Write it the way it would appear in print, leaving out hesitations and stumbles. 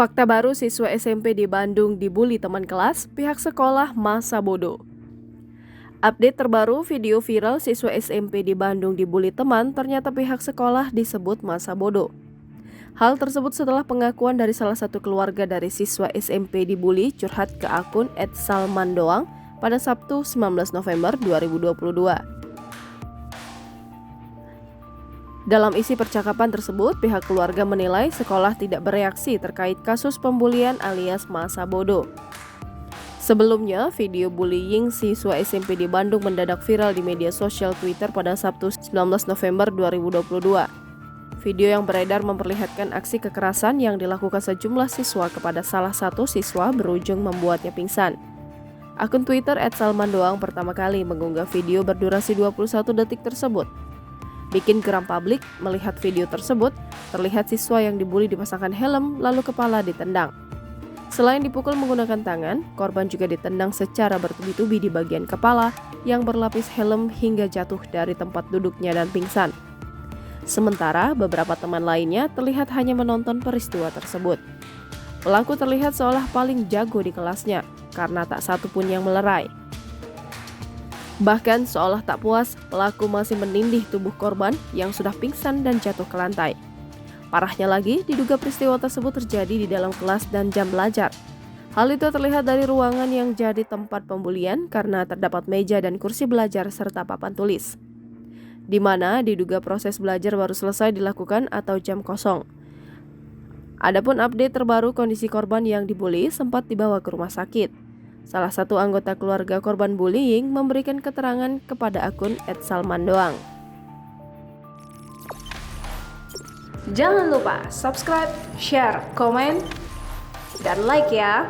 Fakta baru, siswa SMP di Bandung dibully teman kelas, pihak sekolah masa bodoh. Update terbaru, video viral siswa SMP di Bandung dibully teman, ternyata pihak sekolah disebut masa bodoh. Hal tersebut setelah pengakuan dari salah satu keluarga dari siswa SMP dibully curhat ke akun @salmandoang pada Sabtu 19 November 2022. Dalam isi percakapan tersebut, pihak keluarga menilai sekolah tidak bereaksi terkait kasus pembulian alias masa bodoh. Sebelumnya, video bullying siswa SMP di Bandung mendadak viral di media sosial Twitter pada Sabtu 19 November 2022. Video yang beredar memperlihatkan aksi kekerasan yang dilakukan sejumlah siswa kepada salah satu siswa berujung membuatnya pingsan. Akun Twitter @salmandoang pertama kali mengunggah video berdurasi 21 detik tersebut. Bikin geram publik melihat video tersebut, terlihat siswa yang dibully dipasangkan helm lalu kepala ditendang. Selain dipukul menggunakan tangan, korban juga ditendang secara bertubi-tubi di bagian kepala yang berlapis helm hingga jatuh dari tempat duduknya dan pingsan. Sementara beberapa teman lainnya terlihat hanya menonton peristiwa tersebut. Pelaku terlihat seolah paling jago di kelasnya karena tak satu pun yang melerai. Bahkan seolah tak puas, pelaku masih menindih tubuh korban yang sudah pingsan dan jatuh ke lantai. Parahnya lagi, diduga peristiwa tersebut terjadi di dalam kelas dan jam belajar. Hal itu terlihat dari ruangan yang jadi tempat pembulian karena terdapat meja dan kursi belajar serta papan tulis, di mana diduga proses belajar baru selesai dilakukan atau jam kosong. Adapun update terbaru, kondisi korban yang dibully sempat dibawa ke rumah sakit. Salah satu anggota keluarga korban bullying memberikan keterangan kepada akun @salmandoang. Jangan lupa subscribe, share, komen, dan like ya.